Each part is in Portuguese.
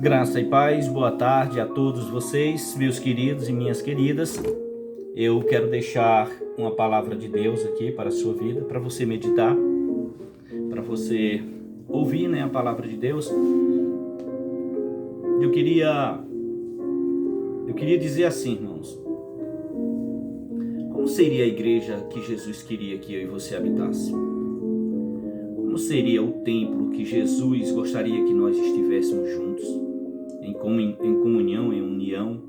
Graça e paz, boa tarde a todos vocês, meus queridos e minhas queridas. Eu quero deixar uma palavra de Deus aqui para a sua vida, para você meditar, para você ouvir, a palavra de Deus. Eu queria dizer assim, irmãos, como seria a igreja que Jesus queria que eu e você habitasse? Como seria o templo que Jesus gostaria que nós estivéssemos juntos, em comunhão, em união?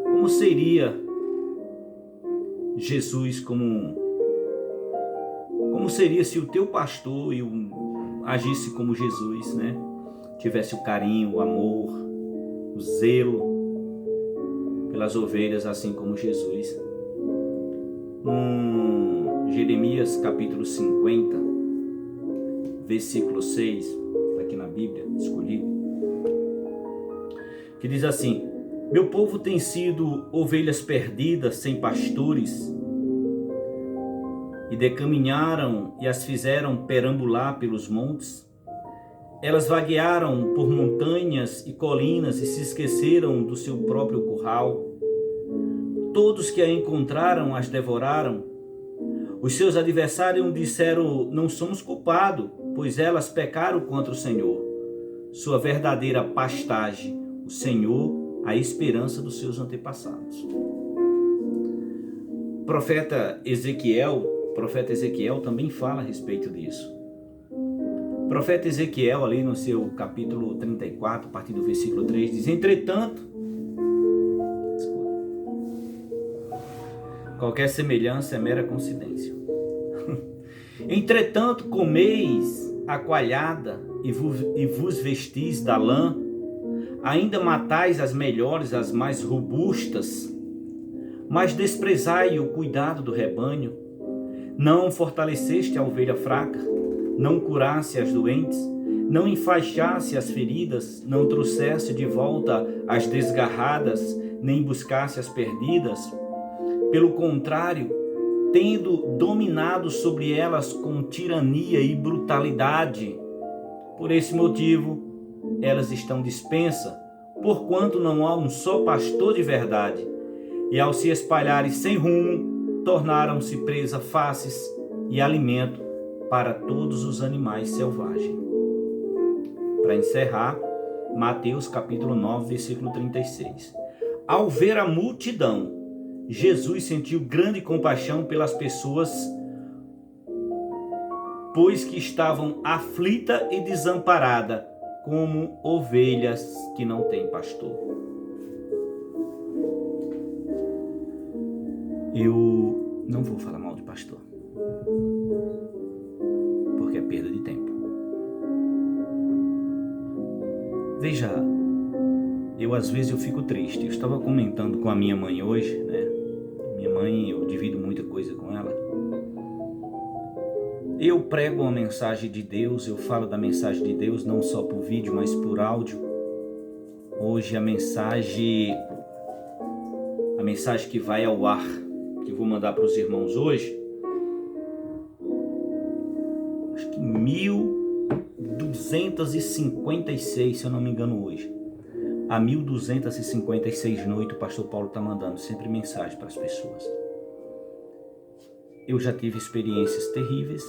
Como seria Jesus como seria se o teu pastor agisse como Jesus, Tivesse o carinho, o amor, o zelo pelas ovelhas, assim como Jesus. Jeremias capítulo 50, versículo 6, aqui na Bíblia, escolhido, que diz assim: meu povo tem sido ovelhas perdidas, sem pastores, e decaminharam e as fizeram perambular pelos montes. Elas vaguearam por montanhas e colinas e se esqueceram do seu próprio curral. Todos que a encontraram as devoraram. Os seus adversários disseram: não somos culpados, pois elas pecaram contra o Senhor, sua verdadeira pastagem, o Senhor, a esperança dos seus antepassados. O profeta Ezequiel também fala a respeito disso. O profeta Ezequiel, ali no seu capítulo 34, a partir do versículo 3, diz: entretanto, qualquer semelhança é mera coincidência. Entretanto, comeis a coalhada e vos vestis da lã, ainda matais as melhores, as mais robustas, mas desprezai o cuidado do rebanho. Não fortaleceste a ovelha fraca, não curasse as doentes, não enfaixasse as feridas, não trouxesse de volta as desgarradas, nem buscasse as perdidas. Pelo contrário, tendo dominado sobre elas com tirania e brutalidade. Por esse motivo, elas estão dispensas, porquanto não há um só pastor de verdade. E ao se espalharem sem rumo, tornaram-se presa fáceis e alimento para todos os animais selvagens. Para encerrar, Mateus capítulo 9, versículo 36. Ao ver a multidão, Jesus sentiu grande compaixão pelas pessoas, pois que estavam aflitas e desamparadas, como ovelhas que não têm pastor. Eu não vou falar mal de pastor, porque é perda de tempo. Veja, às vezes eu fico triste. Eu estava comentando com a minha mãe hoje, Minha mãe, eu divido muita coisa com ela. Eu prego uma mensagem de Deus, eu falo da mensagem de Deus, não só por vídeo, mas por áudio. Hoje a mensagem que vai ao ar, que eu vou mandar para os irmãos hoje, acho que 1256, se eu não me engano, hoje. A 1256 noites o pastor Paulo está mandando sempre mensagem para as pessoas. Eu já tive experiências terríveis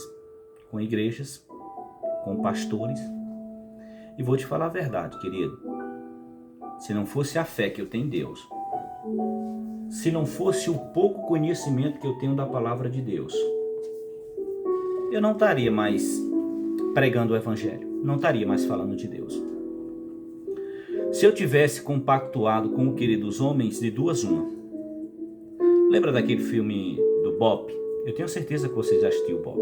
com igrejas, com pastores, e vou te falar a verdade, querido. Se não fosse a fé que eu tenho em Deus, se não fosse o pouco conhecimento que eu tenho da palavra de Deus, eu não estaria mais pregando o evangelho, não estaria mais falando de Deus. Se eu tivesse compactuado com o querido dos homens, de duas uma. Lembra daquele filme do Bop? Eu tenho certeza que você já assistiu o Bop.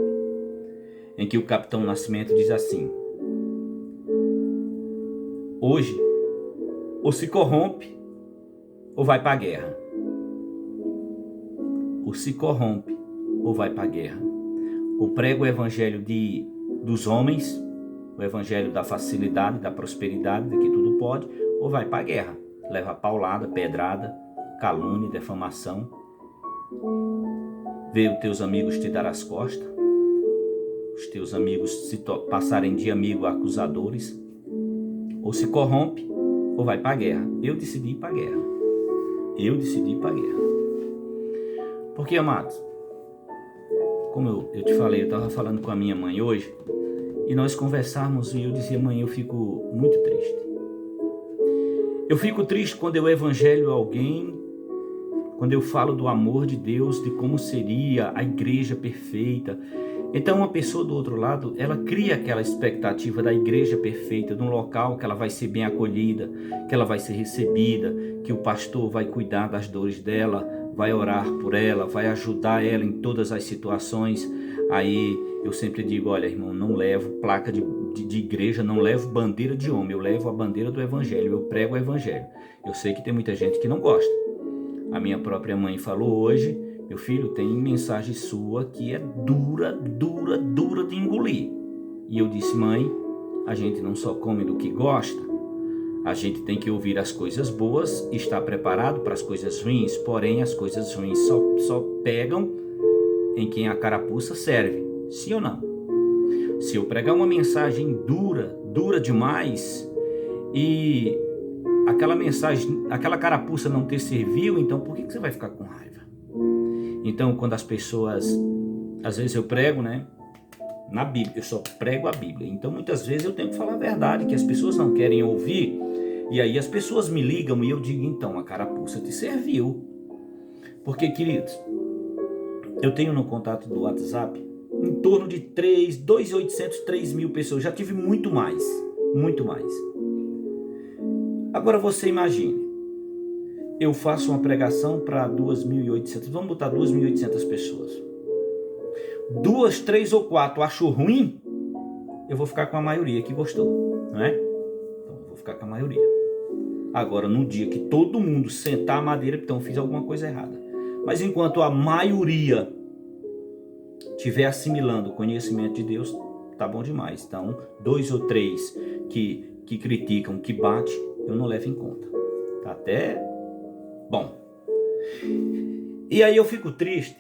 Em que o Capitão Nascimento diz assim: hoje, ou se corrompe, ou vai para a guerra. Ou se corrompe, ou vai para a guerra. Ou prega o evangelho dos homens, o evangelho da facilidade, da prosperidade, de que tudo pode, ou vai para a guerra, leva paulada, pedrada, calúnia, defamação, vê os teus amigos te dar as costas, os teus amigos passarem de amigo a acusadores, ou se corrompe, ou vai para a guerra. Eu decidi ir para a guerra. Porque, amados, como eu te falei, eu estava falando com a minha mãe hoje, e nós conversamos e eu dizia: mãe, eu fico muito triste. Eu fico triste quando eu evangelho alguém, quando eu falo do amor de Deus, de como seria a igreja perfeita. Então uma pessoa do outro lado, ela cria aquela expectativa da igreja perfeita, de um local que ela vai ser bem acolhida, que ela vai ser recebida, que o pastor vai cuidar das dores dela, vai orar por ela, vai ajudar ela em todas as situações. Aí eu sempre digo: olha, irmão, não levo placa de igreja, não levo bandeira de homem, eu levo a bandeira do evangelho, eu prego o evangelho. Eu sei que tem muita gente que não gosta. A minha própria mãe falou hoje: meu filho, tem mensagem sua que é dura de engolir. E eu disse: mãe, a gente não só come do que gosta, a gente tem que ouvir as coisas boas e estar preparado para as coisas ruins. Porém, as coisas ruins só pegam em quem a carapuça serve. Sim ou não? Se eu pregar uma mensagem dura demais, e aquela mensagem, aquela carapuça não ter serviu, então por que você vai ficar com raiva? Então, quando as pessoas, às vezes eu prego, né, na Bíblia, eu só prego a Bíblia. Então, muitas vezes eu tenho que falar a verdade, que as pessoas não querem ouvir, e aí as pessoas me ligam e eu digo: então, a carapuça te serviu. Porque, queridos, eu tenho no contato do WhatsApp em torno de 2.800, 3.000 pessoas. Já tive muito mais. Agora você imagine, eu faço uma pregação para 2.800, vamos botar 2.800 pessoas. 2, 3 ou 4 acho ruim, eu vou ficar com a maioria que gostou, não é? Então eu vou ficar com a maioria. Agora, no dia que todo mundo sentar a madeira, então eu fiz alguma coisa errada. Mas enquanto a maioria estiver assimilando o conhecimento de Deus, tá bom demais. Então, 2 ou 3 que criticam, que bate, eu não levo em conta. Tá até bom. E aí eu fico triste,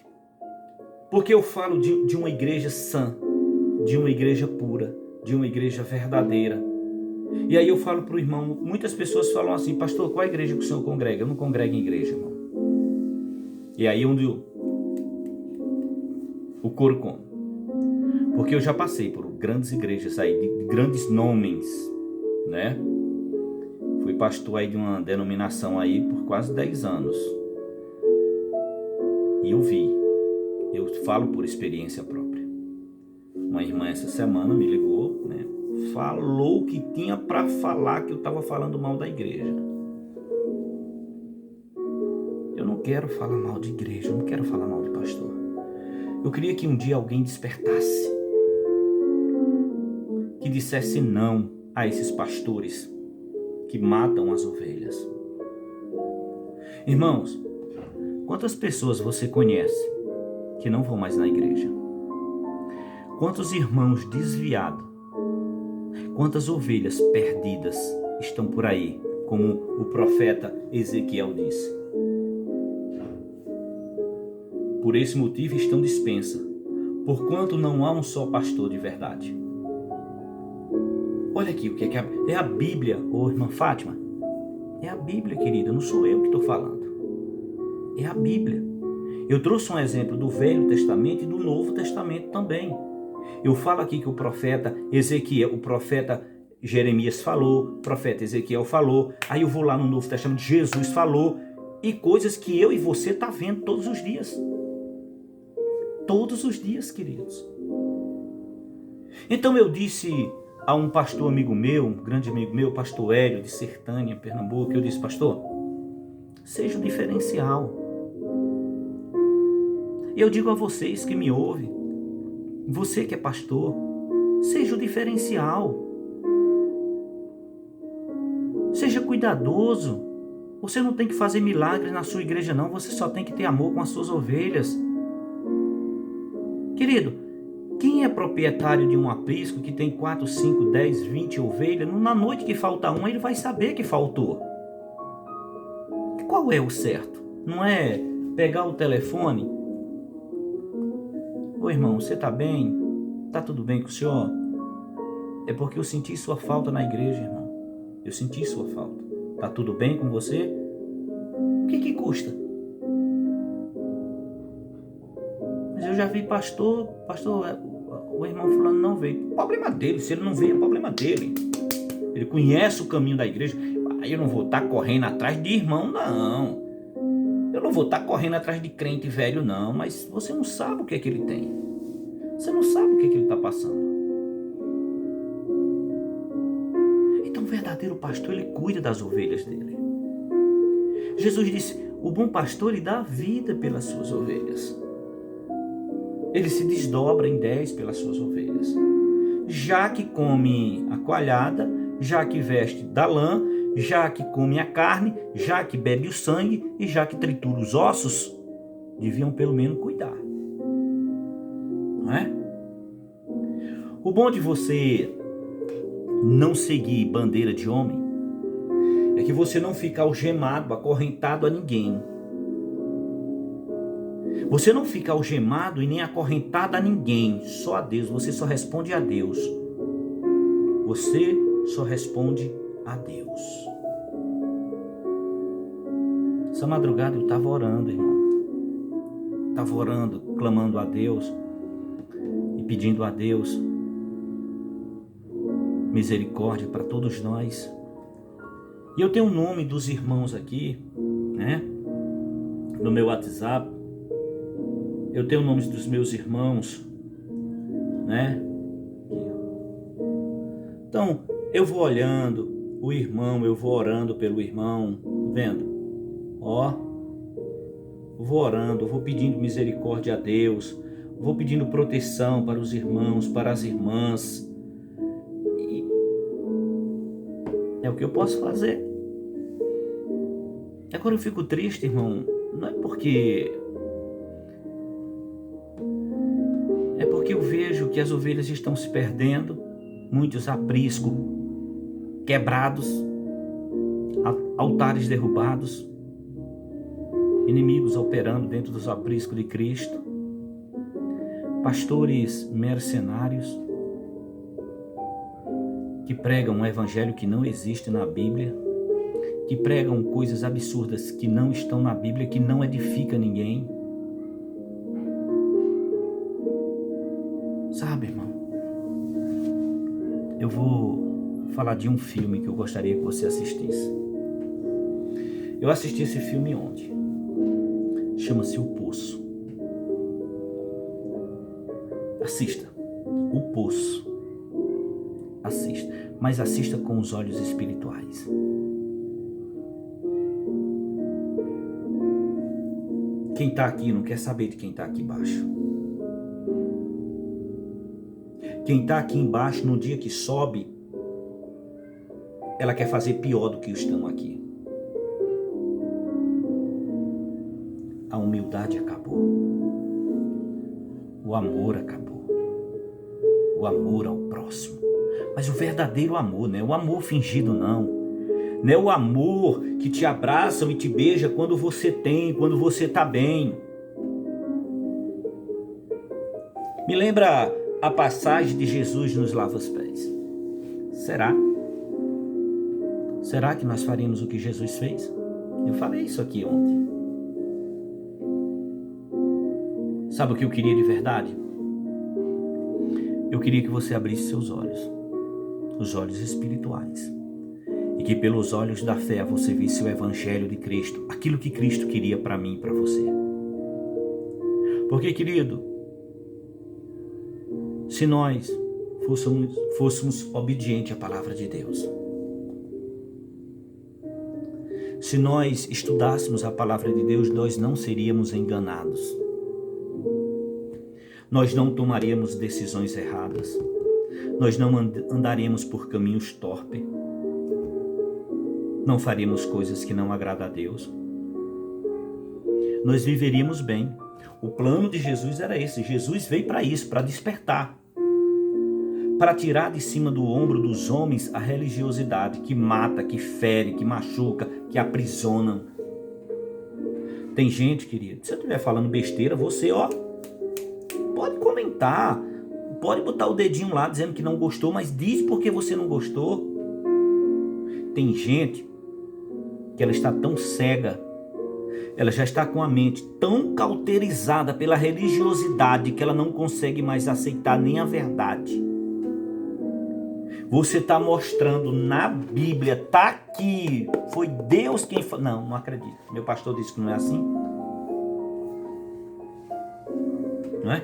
porque eu falo de uma igreja sã, de uma igreja pura, de uma igreja verdadeira. E aí eu falo para o irmão, muitas pessoas falam assim: pastor, qual igreja que o senhor congrega? Eu não congrego em igreja, irmão. E aí onde o couro come. Porque eu já passei por grandes igrejas aí, de grandes nomes, né? Fui pastor aí de uma denominação aí por quase 10 anos. E eu falo por experiência própria. Uma irmã essa semana me ligou, né? Falou o que tinha para falar, que eu estava falando mal da igreja. Eu não quero falar mal de igreja, eu não quero falar mal de pastor. Eu queria que um dia alguém despertasse, que dissesse não a esses pastores que matam as ovelhas. Irmãos, quantas pessoas você conhece que não vão mais na igreja? Quantos irmãos desviados? Quantas ovelhas perdidas estão por aí, como o profeta Ezequiel disse? Por esse motivo estão dispensa, porquanto não há um só pastor de verdade. Olha aqui o que é a Bíblia, irmã Fátima. É a Bíblia, querida, não sou eu que estou falando. É a Bíblia. Eu trouxe um exemplo do Velho Testamento e do Novo Testamento também. Eu falo aqui que o profeta Ezequiel, o profeta Jeremias falou, o profeta Ezequiel falou, aí eu vou lá no Novo Testamento, Jesus falou, e coisas que eu e você tá vendo todos os dias. Todos os dias, queridos. Então eu disse a um pastor amigo meu, um grande amigo meu, pastor Hélio, de Sertânia, Pernambuco, eu disse: pastor, seja o diferencial. E eu digo a vocês que me ouvem, você que é pastor, seja o diferencial. Seja cuidadoso. Você não tem que fazer milagres na sua igreja, não. Você só tem que ter amor com as suas ovelhas. Querido, quem é proprietário de um aprisco que tem 4, 5, 10, 20 ovelhas, na noite que falta uma, ele vai saber que faltou. Qual é o certo? Não é pegar o telefone: ô irmão, você está bem? Está tudo bem com o senhor? É porque eu senti sua falta na igreja, irmão. Eu senti sua falta. Tá tudo bem com você? O que custa? Mas eu já vi pastor, o irmão fulano não veio. Problema dele, se ele não veio, é problema dele. Ele conhece o caminho da igreja. Aí eu não vou estar correndo atrás de irmão, não. Eu não vou estar correndo atrás de crente velho, não. Mas você não sabe o que é que ele tem. Você não sabe o que é que ele está passando. Então o verdadeiro pastor, ele cuida das ovelhas dele. Jesus disse, o bom pastor, ele dá a vida pelas suas ovelhas. Ele se desdobra em 10 pelas suas ovelhas. Já que come a coalhada, já que veste da lã, já que come a carne, já que bebe o sangue e já que tritura os ossos, deviam pelo menos cuidar. Não é? O bom de você não seguir bandeira de homem é que você não fica algemado, acorrentado a ninguém. Você não fica algemado e nem acorrentado a ninguém, só a Deus. Você só responde a Deus. Você só responde a Deus. Essa madrugada eu estava orando, irmão. Estava orando, clamando a Deus e pedindo a Deus misericórdia para todos nós. E eu tenho o nome dos irmãos aqui, né? No meu WhatsApp. Eu tenho o nome dos meus irmãos, né? Então, eu vou olhando o irmão, eu vou orando pelo irmão, vendo? Ó, vou orando, vou pedindo misericórdia a Deus, vou pedindo proteção para os irmãos, para as irmãs. E é o que eu posso fazer. Agora eu fico triste, irmão, não é porque eu vejo que as ovelhas estão se perdendo, muitos apriscos quebrados, altares derrubados, inimigos operando dentro dos apriscos de Cristo, pastores mercenários que pregam um evangelho que não existe na Bíblia, que pregam coisas absurdas que não estão na Bíblia, que não edifica ninguém. Sabe, irmão, eu vou falar de um filme que eu gostaria que você assistisse. Eu assisti esse filme ontem. Chama-se O Poço. Assista. O Poço. Assista. Mas assista com os olhos espirituais. Quem está aqui não quer saber de quem está aqui embaixo. Quem está aqui embaixo, no dia que sobe, ela quer fazer pior do que os que estão aqui. A humildade acabou. O amor acabou. O amor ao próximo. Mas o verdadeiro amor, não é o amor fingido, não. Não é o amor que te abraça e te beija quando você tem, quando você está bem. Me lembra a passagem de Jesus nos lava os pés. Será? Será que nós faríamos o que Jesus fez? Eu falei isso aqui ontem. Sabe o que eu queria de verdade? Eu queria que você abrisse seus olhos, os olhos espirituais, e que pelos olhos da fé você visse o evangelho de Cristo, aquilo que Cristo queria para mim e para você. Porque, querido, se nós fôssemos obedientes à palavra de Deus, se nós estudássemos a palavra de Deus, nós não seríamos enganados. Nós não tomaríamos decisões erradas. Nós não andaríamos por caminhos torpes. Não faríamos coisas que não agradam a Deus. Nós viveríamos bem. O plano de Jesus era esse. Jesus veio para isso, para despertar. Para tirar de cima do ombro dos homens a religiosidade que mata, que fere, que machuca, que aprisiona. Tem gente, querido, se eu estiver falando besteira, você, pode comentar, pode botar o dedinho lá dizendo que não gostou, mas diz porque você não gostou. Tem gente que ela está tão cega, ela já está com a mente tão cauterizada pela religiosidade que ela não consegue mais aceitar nem a verdade. Você está mostrando na Bíblia, está aqui, foi Deus quem falou. Não, não acredito. Meu pastor disse que não é assim. Não é?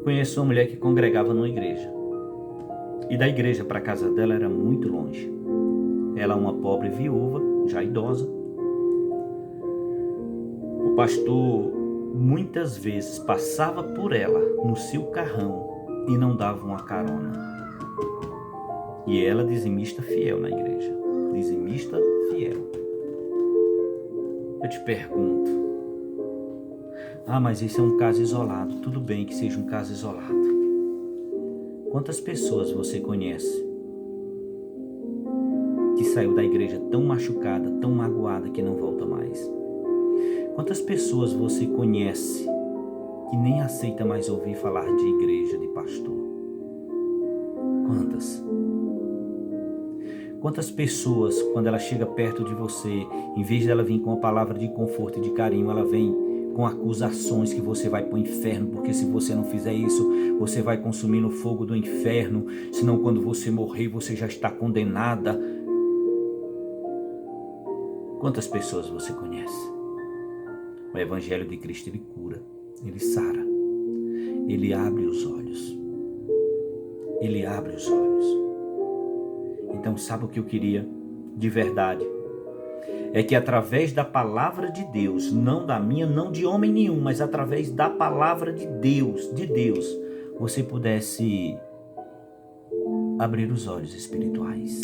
Conheço uma mulher que congregava numa igreja. E da igreja para a casa dela era muito longe. Ela é uma pobre viúva, já idosa. O pastor muitas vezes passava por ela no seu carrão e não dava uma carona. E ela dizimista fiel na igreja. Dizimista fiel. Eu te pergunto. Mas esse é um caso isolado. Tudo bem que seja um caso isolado. Quantas pessoas você conhece que saiu da igreja tão machucada, tão magoada que não volta mais? Quantas pessoas você conhece que nem aceita mais ouvir falar de igreja, de pastor? Quantas? Quantas pessoas, quando ela chega perto de você, em vez dela vir com uma palavra de conforto e de carinho, ela vem com acusações que você vai para o inferno, porque se você não fizer isso, você vai consumir no fogo do inferno, senão quando você morrer, você já está condenada. Quantas pessoas você conhece? O Evangelho de Cristo, ele cura, ele sara, ele abre os olhos. Ele abre os olhos. Então, sabe o que eu queria de verdade? É que através da palavra de Deus, não da minha, não de homem nenhum, mas através da palavra de Deus, você pudesse abrir os olhos espirituais,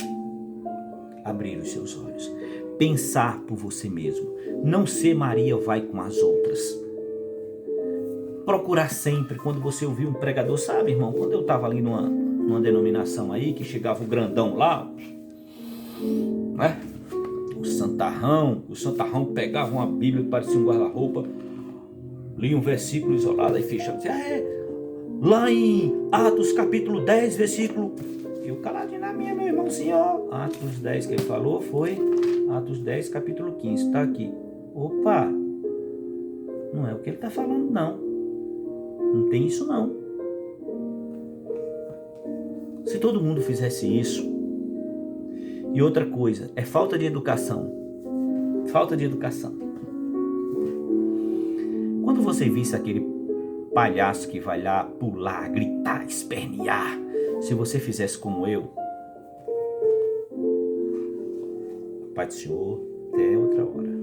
abrir os seus olhos, pensar por você mesmo, não ser Maria vai com as outras. Procurar sempre, quando você ouvir um pregador, sabe, irmão, quando eu estava ali numa denominação aí, que chegava o grandão lá, né? O santarrão pegava uma Bíblia que parecia um guarda-roupa, lia um versículo isolado e fechava, lá em Atos capítulo 10, versículo, eu caladinho na minha, meu irmão, senhor, Atos 10 que ele falou foi Atos 10, capítulo 15, está aqui. Opa, não é o que ele está falando, não tem isso não. Se todo mundo fizesse isso. E outra coisa, é falta de educação. Falta de educação. Quando você visse aquele palhaço que vai lá pular, gritar, espernear, se você fizesse como eu, Pai do Senhor, até outra hora.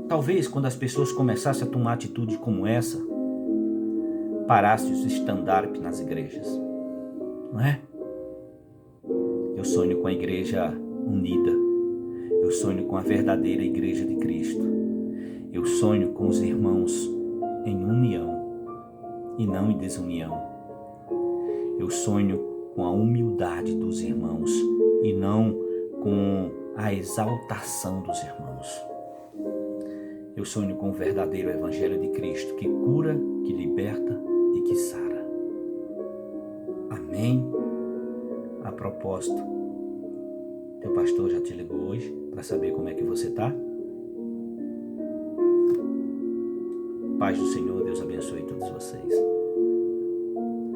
Talvez quando as pessoas começassem a tomar atitude como essa, parasse os estandartes nas igrejas, não é? Eu sonho com a igreja unida. Eu sonho com a verdadeira igreja de Cristo. Eu sonho com os irmãos em união e não em desunião. Eu sonho com a humildade dos irmãos e não com a exaltação dos irmãos. Eu sonho com o verdadeiro evangelho de Cristo que cura, que liberta e que sara. Amém? A propósito, teu pastor já te ligou hoje para saber como é que você está? Paz do Senhor, Deus abençoe todos vocês.